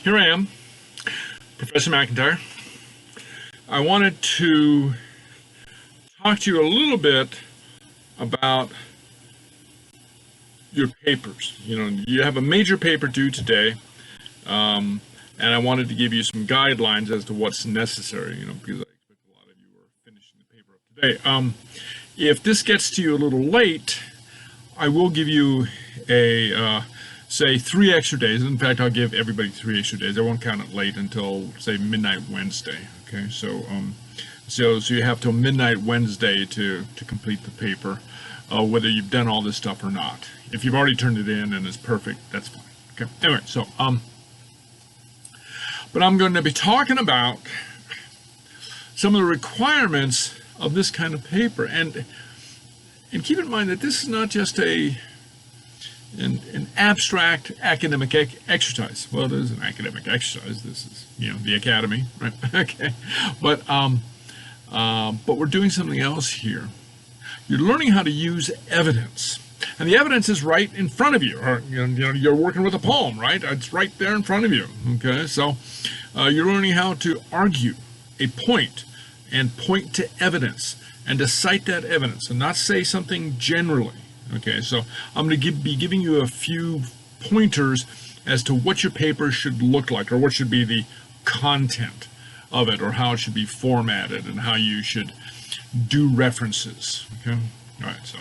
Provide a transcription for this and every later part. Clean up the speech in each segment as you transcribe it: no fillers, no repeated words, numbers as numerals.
Here I am, Professor McIntyre. I wanted to talk to you a little bit about your papers. You have a major paper due today, and I wanted to give you some guidelines as to what's necessary, because I expect a lot of you are finishing the paper up today. If this gets to you a little late, I will give you say 3 extra days. In fact, I'll give everybody 3 extra days. I won't count it late until, say, midnight Wednesday. Okay, so you have till midnight Wednesday to complete the paper, whether you've done all this stuff or not. If you've already turned it in and it's perfect, that's fine. Okay. Anyway, so but I'm going to be talking about some of the requirements of this kind of paper, and keep in mind that this is not just an abstract academic exercise. Well, it is an academic exercise. This is, the academy, right? Okay, but we're doing something else here. You're learning how to use evidence, and the evidence is right in front of you. Or, you're working with a poem, right? It's right there in front of you. Okay, so you're learning how to argue a point and point to evidence and to cite that evidence and not say something generally. Okay, so I'm going to be giving you a few pointers as to what your paper should look like, or what should be the content of it, or how it should be formatted, and how you should do references. Okay, all right. So,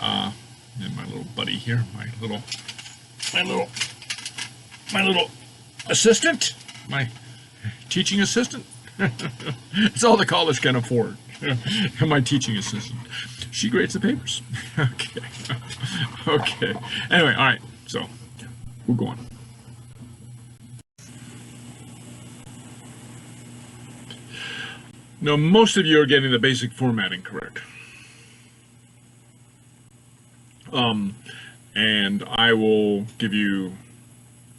and my little buddy here, my little assistant, my teaching assistant. It's all the college can afford. My teaching assistant. She grades the papers. Okay. Okay. Anyway, all right. So we'll go on. Now, most of you are getting the basic formatting correct. And I will give you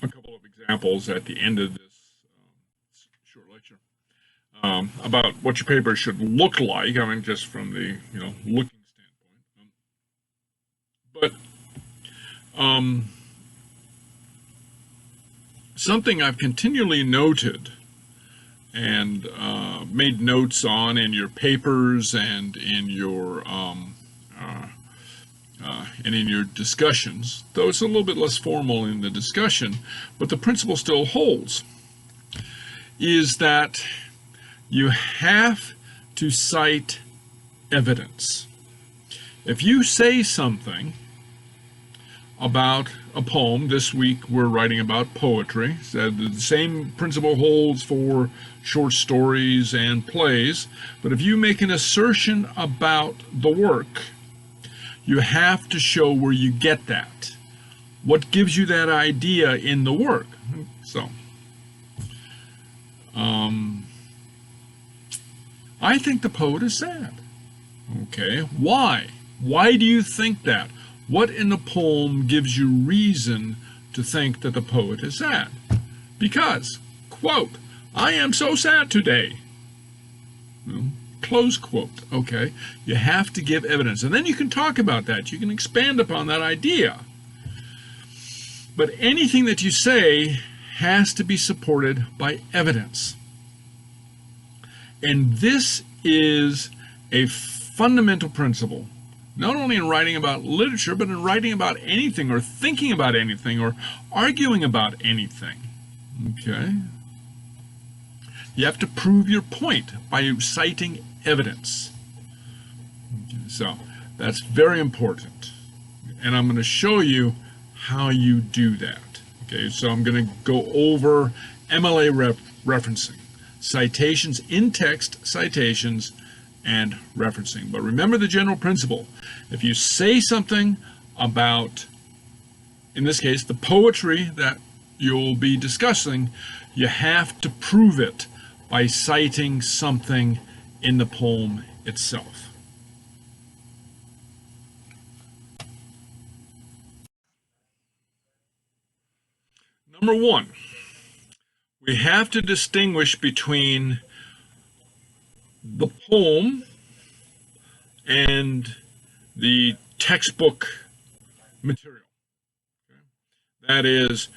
a couple of examples at the end of this short lecture about what your paper should look like. I mean, just from the looking standpoint. But something I've continually noted and made notes on in your papers and in your discussions, though it's a little bit less formal in the discussion, but the principle still holds, is that you have to cite evidence. If you say something about a poem, this week we're writing about poetry, so the same principle holds for short stories and plays, but if you make an assertion about the work, you have to show where you get that. What gives you that idea in the work? So, I think the poet is sad. Okay, why? Why do you think that? What in the poem gives you reason to think that the poet is sad? Because, quote, I am so sad today. Well, close quote. Okay, you have to give evidence, and then you can talk about that. You can expand upon that idea. But anything that you say has to be supported by evidence. And this is a fundamental principle, not only in writing about literature, but in writing about anything, or thinking about anything, or arguing about anything. Okay? You have to prove your point by citing evidence. Okay, so that's very important. And I'm going to show you how you do that. Okay, so I'm going to go over MLA referencing, citations, in-text citations, and referencing. But remember the general principle. If you say something about, in this case, the poetry that you'll be discussing, you have to prove it by citing something in the poem itself. Number one, we have to distinguish between the poem and the textbook material. Okay? That is,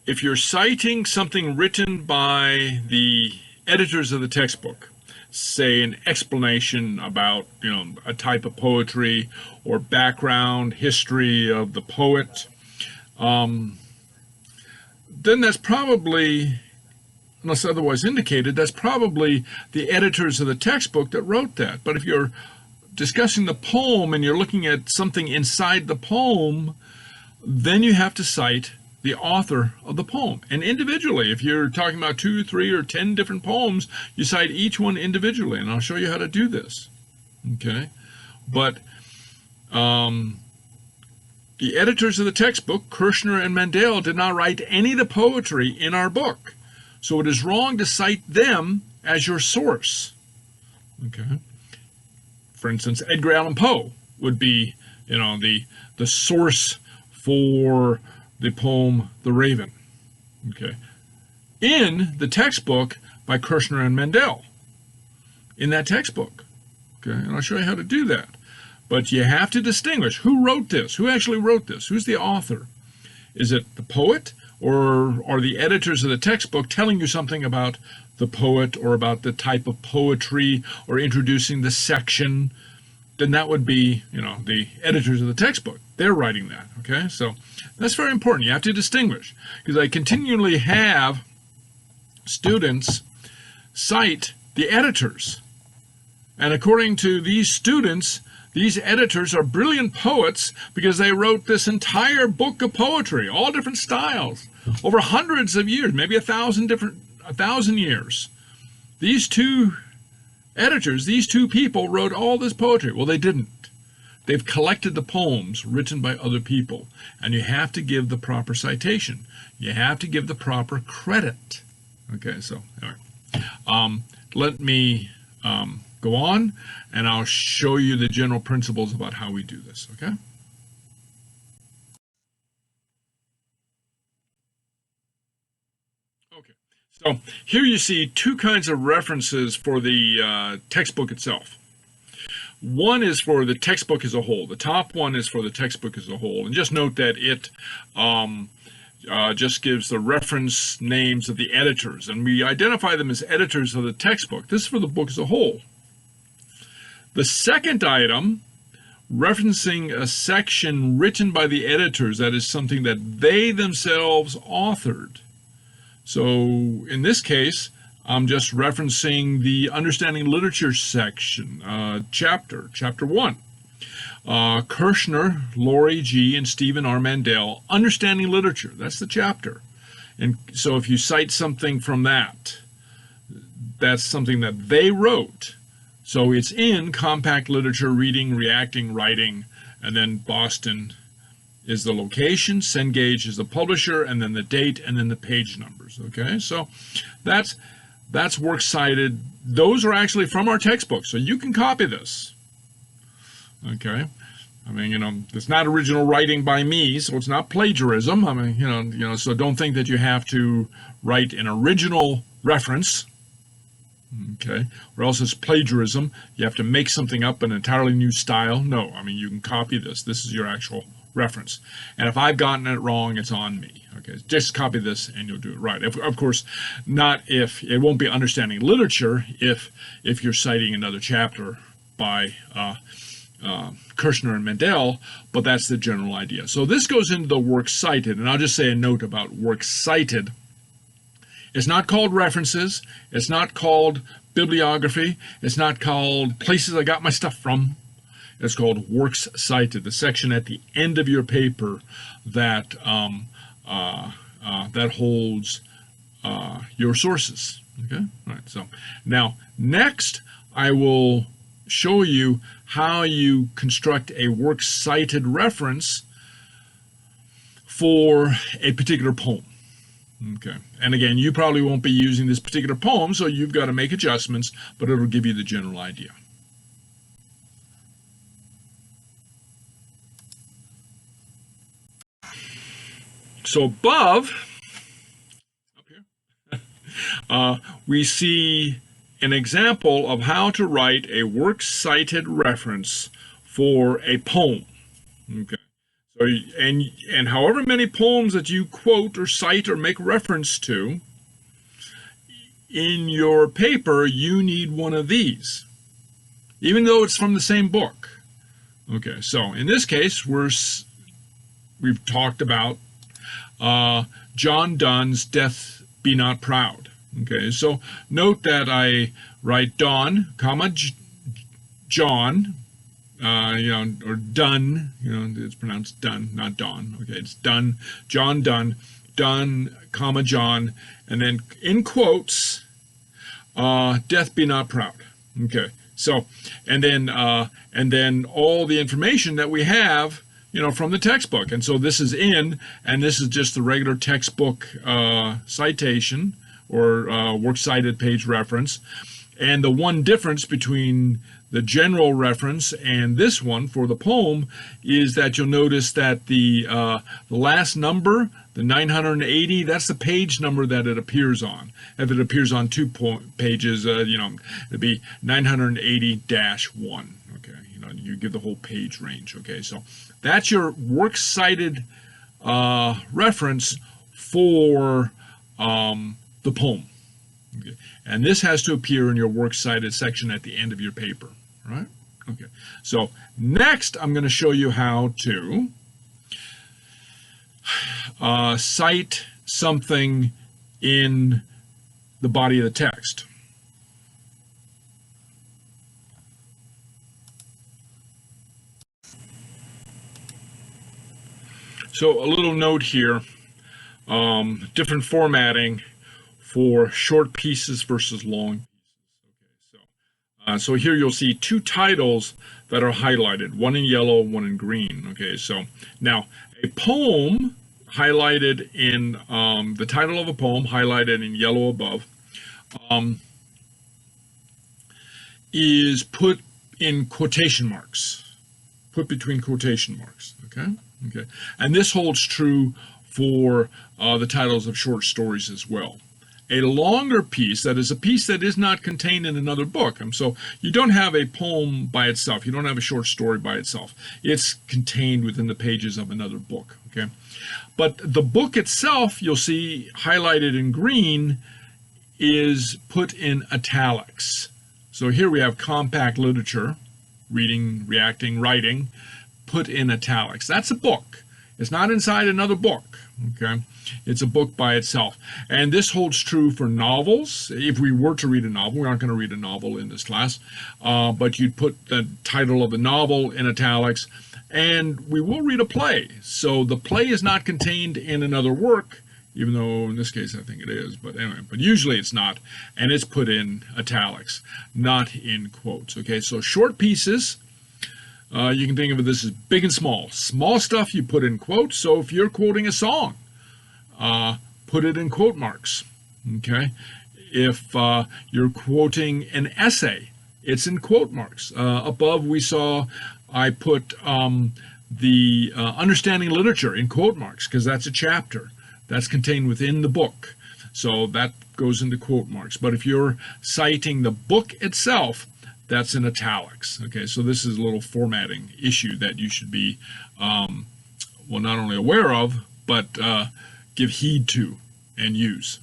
if you're citing something written by the editors of the textbook, say an explanation about, a type of poetry or background history of the poet, then that's probably, unless otherwise indicated, that's probably the editors of the textbook that wrote that. But if you're discussing the poem and you're looking at something inside the poem, then you have to cite the author of the poem. And individually, if you're talking about 2, 3, or 10 different poems, you cite each one individually, and I'll show you how to do this. Okay? But the editors of the textbook, Kirshner and Mandel, did not write any of the poetry in our book. So it is wrong to cite them as your source. Okay? For instance, Edgar Allan Poe would be, the source for the poem The Raven. Okay? In the textbook by Kirshner and Mandel. In that textbook. Okay? And I'll show you how to do that. But you have to distinguish who wrote this, who actually wrote this, who's the author. Is it the poet, or are the editors of the textbook telling you something about the poet or about the type of poetry or introducing the section? Then that would be, the editors of the textbook. They're writing that, okay? So that's very important. You have to distinguish, because I continually have students cite the editors. And according to these students, these editors are brilliant poets because they wrote this entire book of poetry, all different styles, over hundreds of years, maybe 1,000 years. These two editors, these two people wrote all this poetry. Well, they didn't. They've collected the poems written by other people, and you have to give the proper citation. You have to give the proper credit. Okay, so anyway, let me go on, and I'll show you the general principles about how we do this, okay? Okay, so here you see two kinds of references for the textbook itself. One is for the textbook as a whole. The top one is for the textbook as a whole. And just note that it just gives the reference names of the editors. And we identify them as editors of the textbook. This is for the book as a whole. The second item, referencing a section written by the editors, that is something that they themselves authored. So in this case, I'm just referencing the Understanding Literature section, chapter 1. Kirshner, Laurie G., and Stephen R. Mandel, Understanding Literature. That's the chapter. And so if you cite something from that, that's something that they wrote. So it's in Compact Literature, Reading, Reacting, Writing, and then Boston is the location, Cengage is the publisher, and then the date, and then the page numbers. Okay, so that's works cited. Those are actually from our textbook, so you can copy this. Okay, I mean, it's not original writing by me, so it's not plagiarism. I mean, so don't think that you have to write an original reference. Okay, or else it's plagiarism. You have to make something up, an entirely new style. No, I mean, you can copy this. This is your actual reference. And if I've gotten it wrong, it's on me. Okay, just copy this and you'll do it right. Of course, not if it won't be Understanding Literature if you're citing another chapter by Kirshner and Mandel, but that's the general idea. So this goes into the works cited, and I'll just say a note about works cited. It's not called references. It's not called bibliography. It's not called places I got my stuff from. It's called works cited, the section at the end of your paper that that holds your sources. Okay, all right. So now next, I will show you how you construct a works cited reference for a particular poem. Okay, and again, you probably won't be using this particular poem, so you've got to make adjustments, but it'll give you the general idea. So above, up here, we see an example of how to write a works cited reference for a poem. Okay, So, and however many poems that you quote or cite or make reference to in your paper, you need one of these, even though it's from the same book. Okay, so in this case, we've talked about John Donne's "Death Be Not Proud." Okay, so note that I write Don, comma John, or Dunn. It's pronounced Dunn, not Don. Okay, it's Dunn, John Dunn, Dunn, comma John, and then in quotes, "Death Be Not Proud." Okay, so and then all the information that we have, from the textbook. And so this is and this is just the regular textbook citation or works cited page reference. And the one difference between the general reference and this one for the poem is that you'll notice that the last number, the 980, that's the page number that it appears on. If it appears on two pages, it'd be 980-1. Okay, you give the whole page range. Okay, so that's your works cited reference for the poem. Okay. And this has to appear in your works cited section at the end of your paper, right? Okay. So next, I'm going to show you how to cite something in the body of the text. So a little note here, different formatting for short pieces versus long pieces. Okay, so here you'll see two titles that are highlighted, one in yellow, one in green. Okay, so now a poem highlighted in the title of a poem highlighted in yellow above is put in quotation marks, put between quotation marks. Okay, and this holds true for the titles of short stories as well. A longer piece, that is a piece that is not contained in another book. So you don't have a poem by itself. You don't have a short story by itself. It's contained within the pages of another book. Okay, but the book itself, you'll see highlighted in green, is put in italics. So here we have compact literature, reading, reacting, writing, put in italics. That's a book. It's not inside another book. Okay, it's a book by itself. And this holds true for novels. If we were to read a novel, we aren't going to read a novel in this class, but you'd put the title of the novel in italics, and we will read a play. So the play is not contained in another work, even though in this case I think it is, but anyway, but usually it's not, and it's put in italics, not in quotes. Okay, so short pieces, you can think of this as big and small. Small stuff you put in quotes. So if you're quoting a song, put it in quote marks. Okay. If you're quoting an essay, it's in quote marks. Above we saw I put the understanding literature in quote marks because that's a chapter that's contained within the book. So that goes into quote marks. But if you're citing the book itself, that's in italics. Okay, so this is a little formatting issue that you should be, not only aware of, but give heed to and use.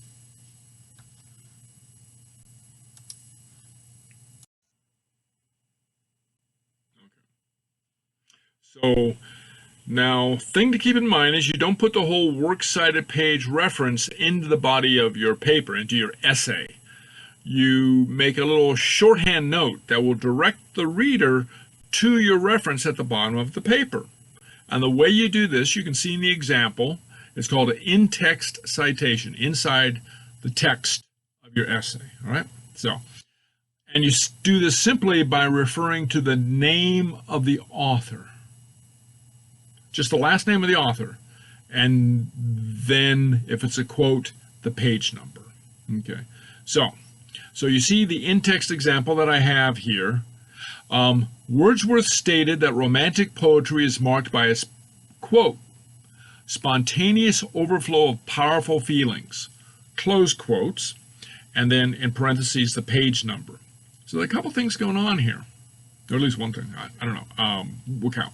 Okay. So now, thing to keep in mind is you don't put the whole works cited page reference into the body of your paper, into your essay. You make a little shorthand note that will direct the reader to your reference at the bottom of the paper. And the way you do this, you can see in the example, it's called an in-text citation, inside the text of your essay. All right? So, and you do this simply by referring to the name of the author. Just the last name of the author. And then, if it's a quote, the page number. Okay? So you see the in-text example that I have here. Wordsworth stated that romantic poetry is marked by a, quote, spontaneous overflow of powerful feelings, close quotes, and then in parentheses the page number. So there are a couple things going on here, or at least one thing. I don't know. We'll count.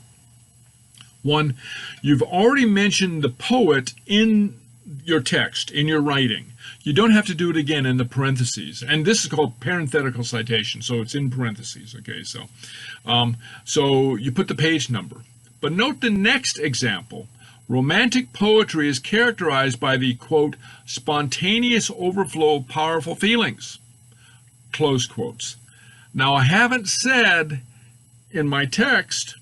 One, you've already mentioned the poet in your text, in your writing. You don't have to do it again in the parentheses. And this is called parenthetical citation, so it's in parentheses. Okay, so you put the page number. But note the next example. Romantic poetry is characterized by the, quote, spontaneous overflow of powerful feelings, close quotes. Now, I haven't said in my text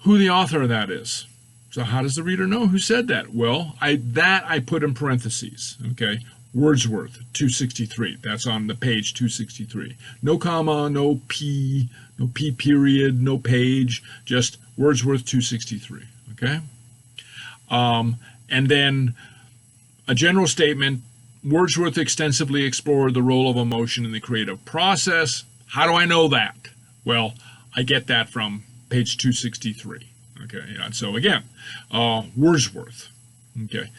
who the author of that is. So how does the reader know who said that? Well, I put in parentheses, okay? Wordsworth, 263. That's on the page 263. No comma, no P period, no page, just Wordsworth 263, okay? And then a general statement, Wordsworth extensively explored the role of emotion in the creative process. How do I know that? Well, I get that from page 263. Okay, and so again, Wordsworth, okay,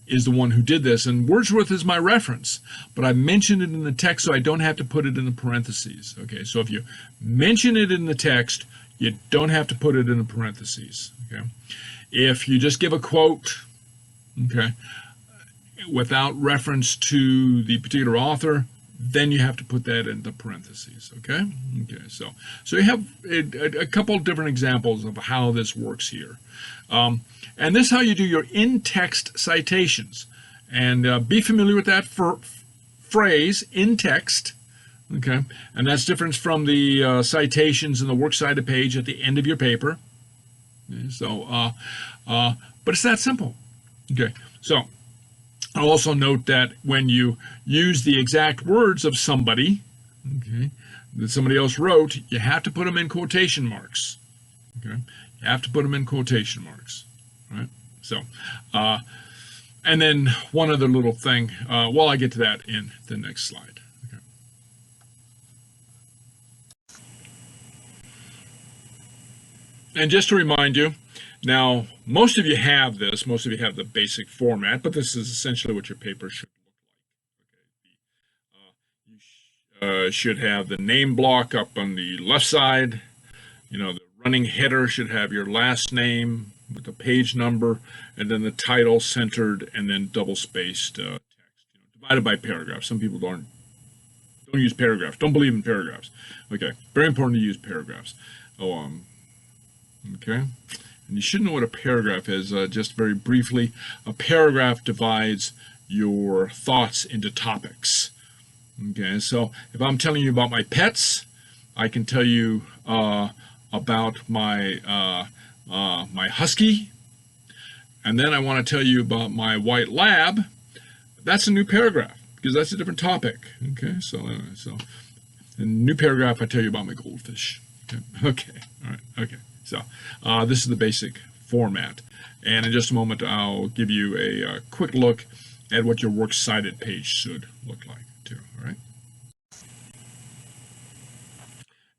is the one who did this, and Wordsworth is my reference, but I mentioned it in the text, so I don't have to put it in the parentheses. Okay, so if you mention it in the text, you don't have to put it in the parentheses. Okay, if you just give a quote, okay, without reference to the particular author, then you have to put that in the parentheses, okay? Okay, so you have a couple different examples of how this works here. And this is how you do your in-text citations. And be familiar with that phrase, in-text, okay? And that's different from the citations in the works cited page at the end of your paper. Okay, so, but it's that simple, okay? So, I'll also note that when you use the exact words of somebody, okay, that somebody else wrote, you have to put them in quotation marks. Okay, you have to put them in quotation marks, right? So, and then one other little thing. Well, I get to that in the next slide. Okay. And just to remind you. Now, most of you have this, most of you have the basic format, but this is essentially what your paper should look like. Okay. You should have the name block up on the left side. You know, the running header should have your last name with the page number, and then the title centered, and then double-spaced text, divided by paragraphs. Some people don't use paragraphs, don't believe in paragraphs. Okay, very important to use paragraphs. Okay. And you should know what a paragraph is. Just very briefly, a paragraph divides your thoughts into topics. Okay, so if I'm telling you about my pets, I can tell you about my my husky, and then I want to tell you about my white lab. That's a new paragraph because that's a different topic. Okay, so in a new paragraph, I tell you about my goldfish. Okay, all right, okay. So this is the basic format. And in just a moment, I'll give you a quick look at what your works cited page should look like too, all right?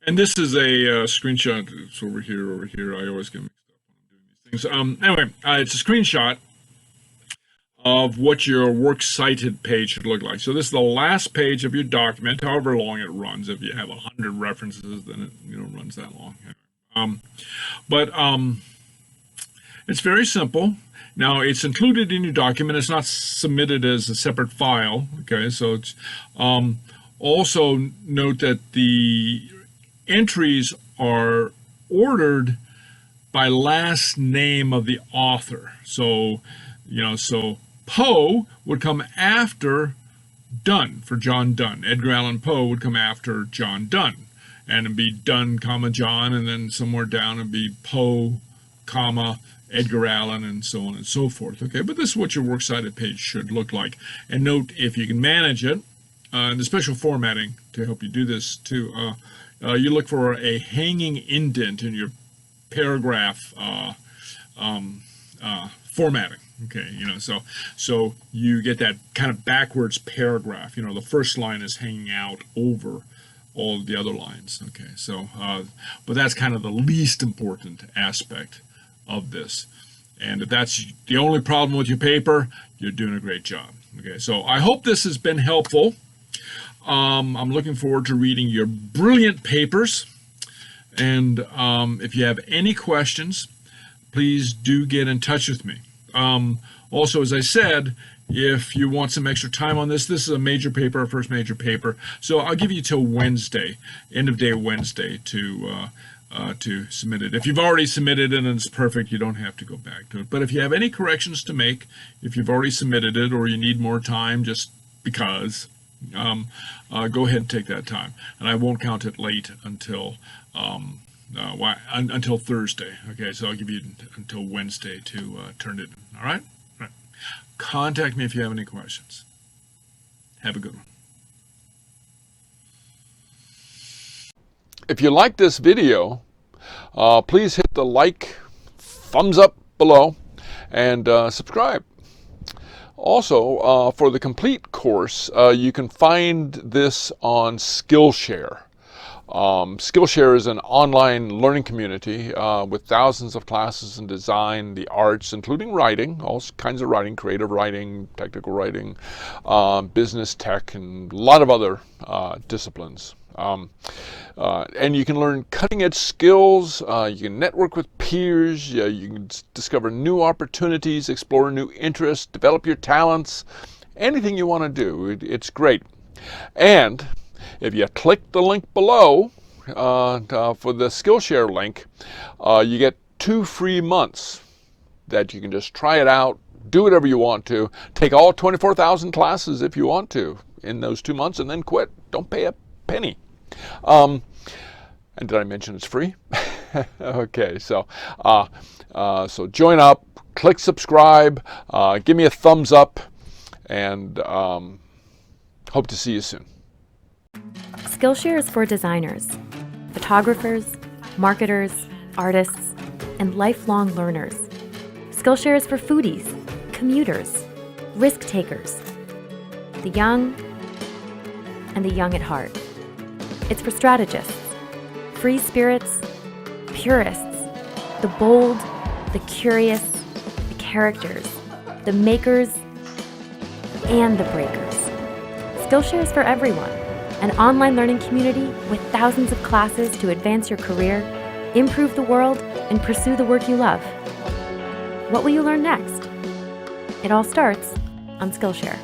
And this is a screenshot. It's over here. I always get mixed up when I'm doing these things. Anyway, it's a screenshot of what your works cited page should look like. So this is the last page of your document, however long it runs. If you have 100 references, then it runs that long. But it's very simple. Now, it's included in your document. It's not submitted as a separate file. Okay, so it's also note that the entries are ordered by last name of the author. So, so Poe would come after Donne for John Donne. Edgar Allan Poe would come after John Donne. And it'd be Donne, comma, John, and then somewhere down it'd be Poe, comma, Edgar Allan, and so on and so forth. Okay, but this is what your works cited page should look like. And note, if you can manage it, and the special formatting to help you do this too, you look for a hanging indent in your paragraph formatting. Okay, so you get that kind of backwards paragraph. The first line is hanging out over all of the other lines. Okay, so but that's kind of the least important aspect of this. And if that's the only problem with your paper, you're doing a great job. Okay, so I hope this has been helpful. I'm looking forward to reading your brilliant papers, And if you have any questions, please do get in touch with me. Also, as I said, if you want some extra time on this is a major paper, our first major paper. So I'll give you till Wednesday, end of day Wednesday, to submit it. If you've already submitted it and it's perfect, you don't have to go back to it. But if you have any corrections to make, if you've already submitted it or you need more time just because, go ahead and take that time. And I won't count it late until Thursday. Okay, so I'll give you until Wednesday to turn it in. All right? All right. Contact me if you have any questions. Have a good one. If you like this video, please hit the like, thumbs up below, and subscribe. Also, for the complete course, you can find this on Skillshare. Skillshare is an online learning community with thousands of classes in design, the arts, including writing, all kinds of writing, creative writing, technical writing, business, tech, and a lot of other disciplines. And you can learn cutting-edge skills, you can network with peers, you can discover new opportunities, explore new interests, develop your talents, anything you want to do. It's great. And if you click the link below for the Skillshare link, you get 2 free months that you can just try it out, do whatever you want to, take all 24,000 classes if you want to in those 2 months, and then quit. Don't pay a penny. And did I mention it's free? Okay, so so join up, click subscribe, give me a thumbs up, and hope to see you soon. Skillshare is for designers, photographers, marketers, artists, and lifelong learners. Skillshare is for foodies, commuters, risk takers, the young, and the young at heart. It's for strategists, free spirits, purists, the bold, the curious, the characters, the makers, and the breakers. Skillshare is for everyone, an online learning community with thousands of classes to advance your career, improve the world, and pursue the work you love. What will you learn next? It all starts on Skillshare.